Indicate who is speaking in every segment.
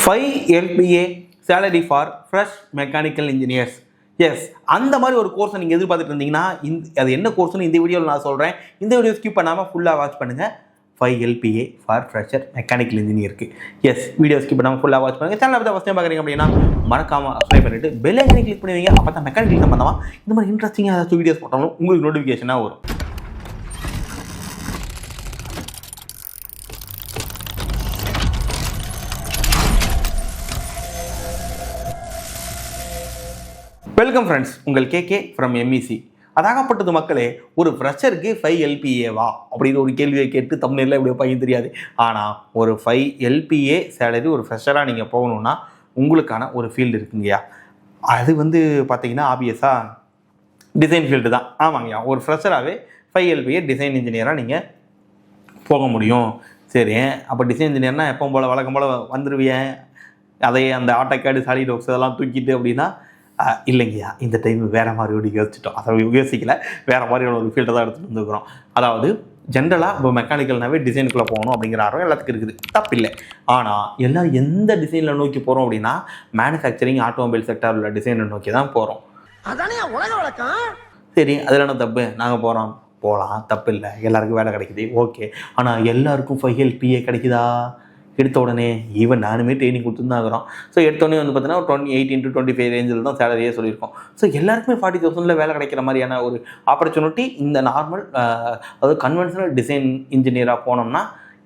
Speaker 1: 5 LPA salary for fresh mechanical engineers. Yes, அந்த மாதிரி ஒரு கோர்ஸை நீங்கள் எதிர்பார்த்துட்டு இருந்தீங்கன்னா அது என்ன கோர்ஸ்னு இந்த வீடியோவில் நான் சொல்கிறேன். இந்த வீடியோ ஸ்கிப் பண்ணாமல் ஃபுல்லாக வாட்ச் பண்ணுங்கள். 5 LPA ஃபார் ஃப்ரெஷர் மெக்கானிக்கல் இன்ஜினியருக்கு. எஸ், வீடியோ ஸ்கிப் பண்ணாமல் ஃபுல்லாக வாட்ச் பண்ணுங்கள். சேனலை பற்றி ஃபஸ்ட் டைம் பார்க்குறீங்க அப்படின்னா மறக்காமல் சப்ஸ்கிரைப் பண்ணிவிட்டு பெல் ஐக்கனை கிளிக் பண்ணுவீங்க. அப்போ தான் மெக்கானிக்கல் சம்பந்தமாக இந்த மாதிரி இன்ட்ரெஸ்டிங்காக ஏதாச்சும் வீடியோஸ் போட்டாலும் உங்களுக்கு நோட்டிஃபிகேஷனாக வரும். வெல்கம் ஃப்ரெண்ட்ஸ், உங்கள் கேகே ஃப்ரம் எம்இசி. அதாகப்பட்டது மக்களே, ஒரு ஃப்ரெஷருக்கு 5 LPAவா அப்படின்னு ஒரு கேள்வியை கேட்டு தமிழ்ல எப்படியோ பையன் தெரியாது. ஆனால் ஒரு 5 LPA சேலரி ஒரு ஃப்ரெஷராக நீங்கள் போகணுன்னா உங்களுக்கான ஒரு ஃபீல்டு இருக்குங்கய்யா. அது பார்த்தீங்கன்னா ஆப்வியஸாக டிசைன் ஃபீல்டு தான். ஆமாங்கய்யா, ஒரு ஃப்ரெஷராகவே 5 LPA டிசைன் இன்ஜினியராக நீங்கள் போக முடியும். சரி, அப்போ டிசைன் இன்ஜினியர்னால் எப்போ போல் வழக்கம் போல் வந்துடுவேன், அதையே அந்த ஆட்டோகேடு சாலிட்வொர்க்ஸ் இதெல்லாம் தூக்கிட்டு அப்படின்னா இல்லைங்கய்யா, இந்த டைம் வேறு மாதிரி யோசிச்சிட்டோம். அதை யோசிக்கல, வேறு மாதிரியான ஒரு ஃபீல்டை தான் எடுத்துகிட்டு வந்துருக்குறோம். அதாவது ஜென்ரலாக இப்போ மெக்கானிக்கல்னாவே டிசைனுக்குள்ளே போகணும் அப்படிங்கிற ஆர்வம் எல்லாத்துக்கும் இருக்குது, தப்பில்லை. ஆனால் எல்லோரும் எந்த டிசைனில் நோக்கி போகிறோம் அப்படின்னா மேனுஃபேக்சரிங் ஆட்டோமொபைல் செக்டார் உள்ள டிசைனை நோக்கி தான் போகிறோம். சரி, அதில் என்ன தப்பு? நாங்கள் போகலாம், தப்பு இல்லை, எல்லாருக்கும் வேலை கிடைக்குது, ஓகே. ஆனால் எல்லாருக்கும் 5 LPA கிடைக்குதா? எடுத்த உடனே ஈவன் நானுமே ட்ரைனிங் கொடுத்துருந்தான் ஆகிறோம். ஸோ எடுத்தோடனே பார்த்தீங்கன்னா 18 to 25 ரேஞ்சில் தான் சேலரியே சொல்லியிருக்கோம். ஸோ எல்லாருக்குமே 40,000 வேலை கிடைக்கிற மாதிரியான ஒரு ஆப்பர்ச்சுனிட்டி இந்த நார்மல் அதாவது கன்வென்ஷனல் டிசைன் இன்ஜினியராக போனோம்னா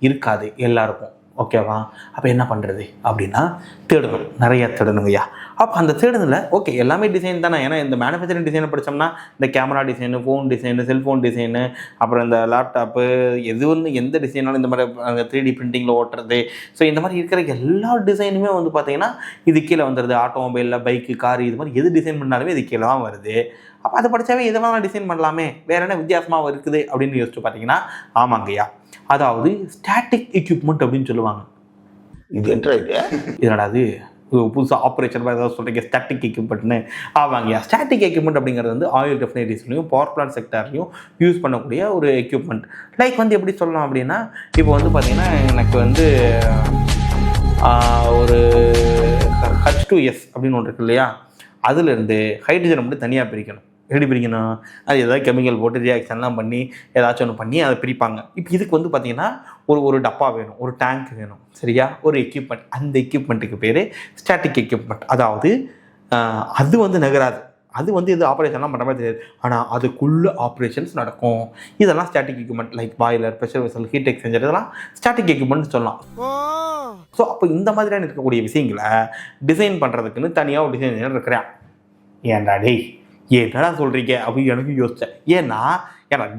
Speaker 1: இருக்காது எல்லாருக்கும். ஓகேவா? அப்போ என்ன பண்ணுறது அப்படின்னா தேடணும், நிறையா தேடணுங்கய்யா. அப்போ அந்த தேடுதலில் ஓகே எல்லாமே டிசைன் தானே. ஏன்னா இந்த மேனுஃபேக்சரிங் டிசைனை படித்தோம்னா இந்த camera design, phone design, cellphone design, அப்புறம் இந்த லேப்டாப்பு, எந்த டிசைனாலும் இந்த மாதிரி 3D பிரிண்டிங்கில் ஓட்டுறது, ஸோ இந்த மாதிரி இருக்கிற எல்லா டிசைனுமே பார்த்தீங்கன்னா இது கீழே வந்துடுது. ஆட்டோமொபைலில் பைக்கு, காரு, இது மாதிரி எது டிசைன் பண்ணாலுமே இது கீழே தான் வருது. அப்போ அதை படித்தாவே எதை வேணாலும் டிசைன் பண்ணலாமே, வேறு என்ன வித்தியாசமாக இருக்குது அப்படின்னு யோசிச்சு பார்த்தீங்கன்னா ஆமாங்கய்யா, அதாவது ஸ்டாட்டிக் எக்யூப்மெண்ட் அப்படின்னு சொல்லுவாங்க. இது என்னடா அது புதுசாக ஆப்ரேஷன் மாதிரி ஏதாவது சொல்கிறீங்க ஸ்டாட்டிக் எக்யூப்மெண்ட்னு? ஆமாங்கய்யா, ஸ்டாட்டிக் எக்யூப்மெண்ட் அப்படிங்கிறது ஆயில் ரெஃபைனரிஸ்லையும் பவர் பிளான்ட் செக்டார்லையும் யூஸ் பண்ணக்கூடிய ஒரு எக்யூப்மெண்ட். லைக் எப்படி சொல்லலாம் அப்படின்னா, இப்போ பார்த்தீங்கன்னா எனக்கு ஒரு H2S அப்படின்னு ஒன்று இருக்கு இல்லையா, அதுலேருந்து ஹைட்ரஜனை மட்டும் தனியாக பிரிக்கணும். எப்படி பிரிக்கணும்? அது ஏதாவது கெமிக்கல் போட்டு ரியாக்ஷன்லாம் பண்ணி ஏதாச்சும் ஒன்று பண்ணி அதை பிரிப்பாங்க. இப்போ இதுக்கு பார்த்தீங்கன்னா ஒரு டப்பா வேணும், ஒரு டேங்க் வேணும், சரியா? ஒரு எக்யூப்மெண்ட், அந்த எக்யூப்மெண்ட்டுக்கு பேர் ஸ்டாட்டிக் எக்யூப்மெண்ட். அதாவது அது நகராது, அது இது ஆப்ரேஷன்லாம் பண்ணுற மாதிரி தெரியாது, ஆனால் அதுக்குள்ளே ஆப்ரேஷன்ஸ் நடக்கும். இதெல்லாம் static equipment. Like boiler, pressure vessel, heat exchanger, இதெல்லாம் ஸ்டாட்டிக் எக்யூப்மெண்ட் சொல்லலாம். ஸோ அப்போ இந்த மாதிரியான இருக்கக்கூடிய விஷயங்களை டிசைன் பண்ணுறதுக்குன்னு தனியாக ஒரு டிசைன் இருக்கிறேன். ஏன்டா டேய், என்னடா சொல்கிறீங்க அப்படின்னு எனக்கு யோசித்தேன். ஏன்னா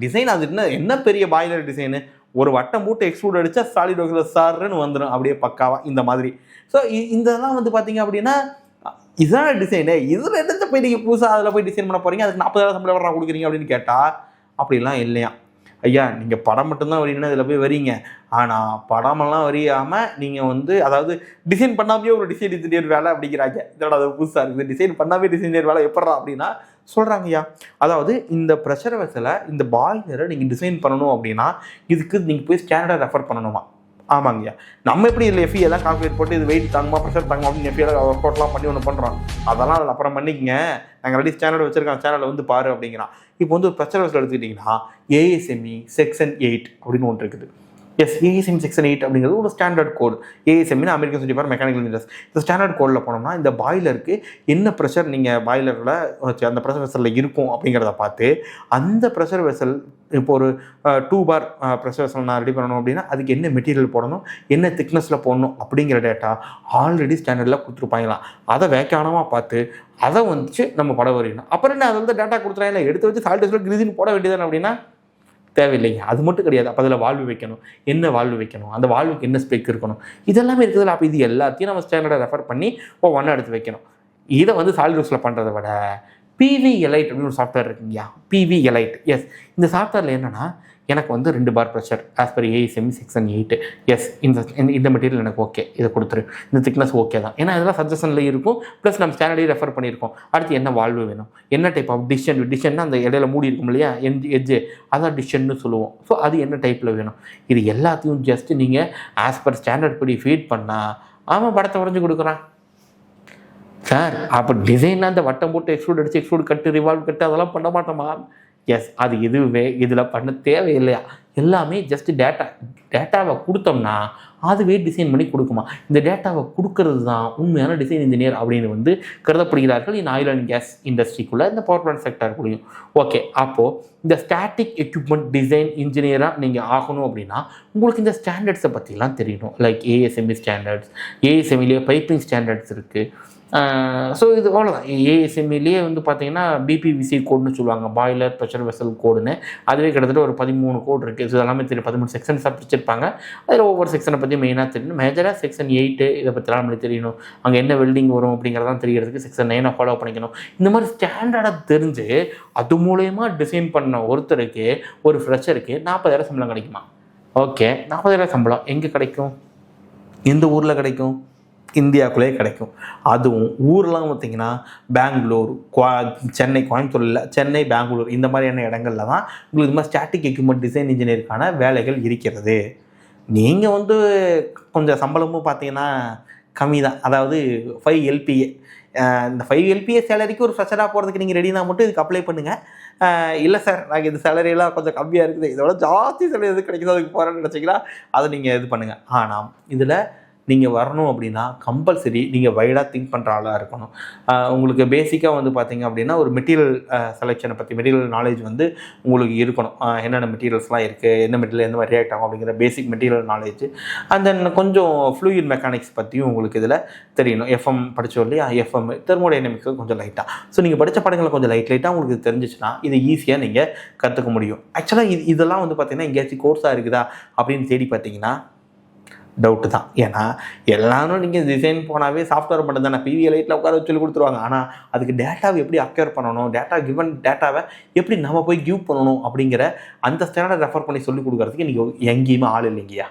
Speaker 1: டிசைன் அது என்ன பெரிய பாய்லர் டிசைனு, ஒரு வட்டம் போட்டு எக்ஸ்ட்ரூட் அடித்தா சாலிட் ஒர்க்ஸில் சார்ன்னு வந்துடும் அப்படியே பக்காவாக இந்த மாதிரி. ஸோ இதெல்லாம் பார்த்தீங்க அப்படின்னா இதுதான் டிசைனு. இதில் என்னத்தை போய் நீங்கள் புதுசாக அதில் போய் டிசைன் பண்ண போகிறீங்க, அதுக்கு 40,000 சம்பளம் வர கொடுக்குறீங்க அப்படின்னு கேட்டால் அப்படிலாம் இல்லையா. ஐயா, நீங்கள் படம் மட்டும்தான் வரீங்கன்னா இதில் போய் வரீங்க, ஆனால் படமெல்லாம் வரையாமல் நீங்கள் அதாவது டிசைன் பண்ணாமே ஒரு டிசைன் இன்ஜினியர் வேலை அப்படிங்கிறாங்க. இதோட அது புதுசாக இருக்குது, டிசைன் பண்ணாமே டிசைனியர் வேலை எப்படா அப்படின்னா சொல்கிறாங்கய்யா. அதாவது இந்த ப்ரெஷர் வெசலை, இந்த பாய்லரை நீங்கள் டிசைன் பண்ணணும் அப்படின்னா இதுக்கு நீங்கள் போய் ஸ்டாண்டர்டை ரெஃபர் பண்ணணுமா? ஆமாங்கய்யா, நம்ம எப்படி இதில் எஃப்இ எல்லாம் கால்குலேட் போட்டு இது வெயிட் தாங்குமா, ப்ரெஷர் தாங்குமா அப்படின்னு எஃப்இயில் ஒர்க் அவுட்லாம் பண்ணி ஒன்று பண்ணுறோம். அதெல்லாம் அதில் அப்புறம் பண்ணிக்கங்க, நாங்கள் ஆல்ரெடி ஸ்டாண்டர்ட் வச்சுருக்கோம், சேனலில் பாரு அப்படிங்கிறான். இப்போ ஒரு ப்ரெஷர் வெசல் எடுத்துக்கிட்டிங்கன்னா ASME செக்ஷன் 8 அப்படின்னு ஒன்று இருக்குது. எஸ், ASME செக்ஷன் 8 அப்படிங்கிறது ஒரு standard code. ASME American society for mechanical engineers. இந்த ஸ்டாண்டர்ட் கோடில் போனோம்னா இந்த பாய்லருக்கு என்ன ப்ரெஷர் நீங்கள் பாய்லரில் அந்த ப்ரெஷர் வெசலில் இருக்கும் அப்படிங்கிறத பார்த்து அந்த ப்ரெஷர் வெசல் இப்போ ஒரு 2 bar ப்ரெஷர் வெசல் நான் ரெடி பண்ணணும் அப்படின்னா அதுக்கு என்ன மெட்டீரியல் போடணும், என்ன திக்னஸில் போடணும் அப்படிங்கிற டேட்டா ஆல்ரெடி ஸ்டாண்டர்டில் கொடுத்துருப்பாங்களாம். அதை வேக்கானமாக பார்த்து அதை நம்ம படம் வரையணும். அப்புறம் என்ன, அதை டேட்டா கொடுத்துறாங்க, எடுத்து வச்சு சால்ட் வெசல் கிரீசின் போட வேண்டியதானே அப்படின்னா தேவையில்லைங்க. அது மட்டும் கிடையாது. அப்போ அதில் வால்வு வைக்கணும், என்ன வால்வு வைக்கணும், அந்த வால்வுக்கு என்ன ஸ்பெக் இருக்கணும், இதெல்லாமே இருக்குதுல்ல. அப்போ இது எல்லாத்தையும் நம்ம ஸ்டாண்டர்டை ரெஃபர் பண்ணி ஒன்றா எடுத்து வைக்கணும். இதை சாலிட் ஒர்க்ஸில் பண்ணுறதை விட PV Elite அப்படின்னு ஒரு சாஃப்ட்வேர் இருக்குங்கய்யா. PV Elite. எஸ், இந்த சாஃப்ட்வேரில் என்னென்னா எனக்கு 2 bar pressure as per ASME section 8. Yes, இந்த மெட்டீரியல் எனக்கு ஓகே, இதை கொடுத்துரு, இந்த திக்னஸ் ஓகே தான், ஏன்னா இதெல்லாம் சஜஷனில் இருக்கும். ப்ளஸ் நம்ம ஸ்டாண்டர்டையும் ரெஃபர் பண்ணியிருக்கோம். அடுத்து என்ன வால்வு வேணும், என்ன டைப் ஆஃப் டிஷன்னா அந்த இடையில மூடி இருக்கும் இல்லையா, எட்ஜு, அதான் டிஷன்னு சொல்லுவோம். ஸோ அது என்ன டைப்பில் வேணும், இது எல்லாத்தையும் ஜஸ்ட் நீங்கள் ஆஸ் பர் ஸ்டாண்டர்ட் படி ஃபீட் பண்ணால் அவன் படத்தை வரைஞ்சி கொடுக்குறான். சார் அப்போ டிசைன் அந்த வட்டம் போட்டு எக்ஸ்ட்ரூட் கட்டு ரிவால்வ் கட்டு அதெல்லாம் பண்ண மாட்டோமா? எஸ், அது எதுவுமே இதில் பண்ண தேவையில்லையா? எல்லாமே ஜஸ்ட் டேட்டாவை கொடுத்தோம்னா அதுவே டிசைன் பண்ணி கொடுக்குமா. இந்த டேட்டாவை கொடுக்கறது தான் உண்மையான டிசைன் இன்ஜினியர் அப்படின்னு கருதப்படுகிறார்கள் இந்த ஆயில் அண்ட் கேஸ் இண்டஸ்ட்ரிக்குள்ளே, இந்த பவர் பிளான்ட் செக்டருக்குள்ளேயும். ஓகே, அப்போது இந்த ஸ்டாட்டிக் எக்யூப்மெண்ட் டிசைன் இன்ஜினியராக நீங்கள் ஆகணும் அப்படின்னா உங்களுக்கு இந்த ஸ்டாண்டர்ட்ஸை பற்றிலாம் தெரியணும். லைக் ஏஎஸ்எம்இ ஸ்டாண்டர்ட்ஸ், ஏஎஸ்எம்இலேயே பைப்பிங் ஸ்டாண்டர்ட்ஸ் இருக்குது. ஸோ இது அவ்வளோதான். ஏஎஸ்எம்இலேயே பார்த்தீங்கன்னா பிபிவிசி கோடுன்னு சொல்லுவாங்க, பாய்லர் ப்ரெஷர் வெசல் கோடுன்னு. அதுவே கிட்டத்தட்ட ஒரு 13 கோடு இருக்குது. ஸோ எல்லாமே தெரியும், 13 செக்ஷன்ஸாக பிரிச்சிருப்பாங்க. அதில் ஒவ்வொரு செக்ஷனை பற்றி மெயினாக தெரியணும். மேஜராக செக்ஷன் 8 இதை பற்றிலாம் நம்மளுக்கு தெரியணும். அங்கே என்ன வெல்டிங் வரும் அப்படிங்கிறதான் தெரியறதுக்கு செக்ஷன் 9 ஃபாலோ பண்ணிக்கணும். இந்த மாதிரி ஸ்டாண்டர்டாக தெரிஞ்சு அது மூலயமா டிசைன் பண்ண ஒருத்தருக்கு, ஒரு ஃப்ரெஷருக்கு 40,000 சம்பளம் கிடைக்குமா? ஓகே, 40,000 சம்பளம் எங்கே கிடைக்கும்? எந்த ஊரில் கிடைக்கும்? இந்தியாவுக்குள்ளே கிடைக்கும். அதுவும் ஊர்லாம் பார்த்திங்கன்னா பெங்களூர், சென்னை, கோயம்புத்தூர் இல்லை, சென்னை, பெங்களூர் இந்த மாதிரியான இடங்கள்ல தான் உங்களுக்கு இது மாதிரி ஸ்டாட்டிக் எக்யூப்மெண்ட் டிசைன் இன்ஜினியருக்கான வேலைகள் இருக்கிறது. நீங்கள் கொஞ்சம் சம்பளமும் பார்த்தீங்கன்னா கம்மி தான். அதாவது 5 LPA, இந்த 5 LPA சேலரிக்கு ஒரு ஃப்ரெஷராக போகிறதுக்கு நீங்கள் ரெடினா மட்டும் இதுக்கு அப்ளை பண்ணுங்கள். இல்லை சார் நாங்கள் இந்த சேலரியெல்லாம் கொஞ்சம் கம்மியாக இருக்குது, இதோட ஜாஸ்தி சேலரி எது கிடைக்குதோ அதுக்கு போகிறேன்னு நினச்சிங்கன்னா அதை நீங்கள் இது பண்ணுங்கள். ஆனால் இதில் நீங்கள் வரணும் அப்படின்னா கம்பல்சரி நீங்கள் வைடாக திங்க் பண்ணுற ஆளாக இருக்கணும். உங்களுக்கு பேசிக்காக பார்த்தீங்க அப்படின்னா ஒரு மெட்டீரியல் செலெக்ஷனை பற்றி மெட்டீரியல் நாலேஜ் உங்களுக்கு இருக்கணும். என்னென்ன மெட்டீரியல்ஸ்லாம் இருக்குது, என்ன மெட்டீரியல் எந்த மாதிரி ரியாக்ட் ஆகும் அப்படிங்கிற பேசிக் மெட்டீரியல் நாலேஜ். அண்ட் தென் கொஞ்சம் ஃப்ளூயிட் மெக்கானிக்ஸ் பற்றியும் உங்களுக்கு இதில் தெரியணும். எஃப்எம் படித்தோம் இல்லையா, எஃப்எம் தெர்மோடைனமிக்ஸு கொஞ்சம் லைட்டாக. ஸோ நீங்கள் படித்த படங்களை கொஞ்சம் லைட்டாக உங்களுக்கு தெரிஞ்சிச்சுன்னா இது ஈஸியாக நீங்கள் கற்றுக்க முடியும். ஆக்சுவலாக இதெல்லாம் பார்த்தீங்கன்னா எங்கேயாச்சும் கோர்ஸாக இருக்குதா அப்படின்னு தேடி பார்த்தீங்கன்னா டவுட்டு தான். ஏன்னா எல்லாரும் நீங்கள் டிசைன் போனாவே சாஃப்ட்வேர் மட்டும் தானே, பிவிஎலைட்டில் உட்கார வச்சு சொல்லி கொடுத்துருவாங்க. ஆனால் அதுக்கு டேட்டாவை எப்படி அக்யூர் பண்ணணும், டேட்டாவை எப்படி நம்ம போய் கிவ் பண்ணணும் அப்படிங்கிற அந்த ஸ்டாண்டர்டை ரெஃபர் பண்ணி சொல்லிக் கொடுக்குறதுக்கு நீங்கள் எங்கேயுமே ஆள் இல்லைங்கய்யா.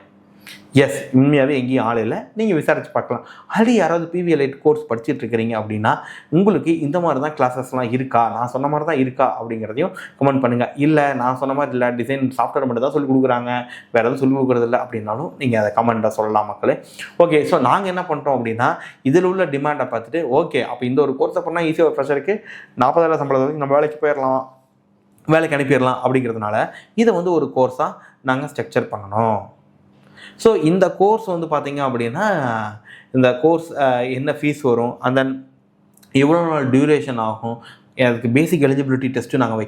Speaker 1: எஸ், உண்மையாகவே எங்கேயும் ஆள் இல்லை. நீங்கள் விசாரித்து பார்க்கலாம். ஆல்ரெடி யாராவது பிவிஎலைட் கோர்ஸ் படிச்சுட்டு இருக்கிறீங்க அப்படின்னா உங்களுக்கு இந்த மாதிரி தான் கிளாஸஸ்லாம் இருக்கா, நான் சொன்ன மாதிரி தான் இருக்கா அப்படிங்கிறதையும் கமெண்ட் பண்ணுங்கள். இல்லை நான் சொன்ன மாதிரி இல்லை, டிசைன் சாஃப்ட்வேர் மட்டும் தான் சொல்லிக் கொடுக்குறாங்க, வேறு எதுவும் சொல்லிக் கொடுக்குறது இல்லை அப்படின்னாலும் நீங்கள் அதை கமெண்ட்டாக சொல்லலாம் மக்களே. ஓகே, ஸோ நாங்கள் என்ன பண்ணுறோம் அப்படின்னா இதில் உள்ள டிமாண்டை பார்த்துட்டு ஓகே அப்போ இந்த ஒரு கோர்ஸை பண்ணால் ஈஸியாக ஒரு ஃப்ரெஷருக்கு 40,000 சம்பளத்துக்கு நம்ம வேலைக்கு போயிடலாம், வேலைக்கு அனுப்பிடலாம் அப்படிங்கிறதுனால இதை ஒரு கோர்ஸாக நாங்கள் ஸ்ட்ரக்சர் பண்ணணும். ஸோ இந்த கோர்ஸ் பார்த்தீங்க அப்படின்னா இந்த கோர்ஸ் என்ன ஃபீஸ் வரும், அந்த எவ்வளோ நாள் டியூரேஷன் ஆகும், அதுக்கு பேசிக் எலிஜிபிலிட்டி டெஸ்ட்டு நாங்கள்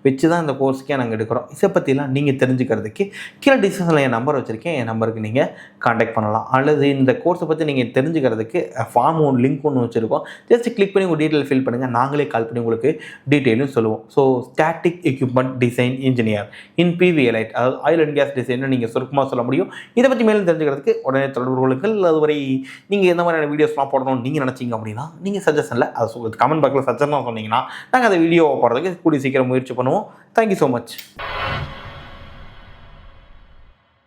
Speaker 1: வச்சு தான் இந்த கோர்ஸுக்கே நாங்கள் எடுக்கிறோம். இதை பற்றிலாம் நீங்கள் தெரிஞ்சுக்கிறதுக்கு கீழே டிஸ்கிரிப்ஷனில் என் நம்பர் வச்சுருக்கேன், என் நம்பருக்கு நீங்கள் காண்டாக்ட் பண்ணலாம். அல்லது இந்த கோர்ஸை பற்றி நீங்கள் தெரிஞ்சுக்கிறதுக்கு ஃபார்ம் லிங்க் ஒன்று வச்சுருக்கோம், ஜஸ்ட் கிளிக் பண்ணி உங்கள் டீட்டெயில் ஃபில் பண்ணுங்கள், நாங்களே கால் பண்ணி உங்களுக்கு டீட்டெயிலும் சொல்லுவோம். So static equipment design engineer in PV Elite, அதாவது ஆயில் அண்ட் கேஸ் டிசைன்னு நீங்கள் சுருக்கமாக சொல்ல முடியும். இதை பற்றி மேலும் தெரிஞ்சுக்கிறதுக்கு உடனே தொடர்பு கொள்ளுங்கள். அதுவரை நீங்கள் எந்த மாதிரியான வீடியோஸ்லாம் போடணும்னு நீங்கள் நினச்சிங்க அப்படின்னா நீங்கள் சஜஷனில் அது கமெண்ட் பாக்ஸில் சஜஷனாக சொன்னீங்கன்னா நாங்கள் அந்த வீடியோவை போடுறதுக்கு கூடிய சீக்கிரம் முயற்சி பண்ணுவோம். Thank you so much.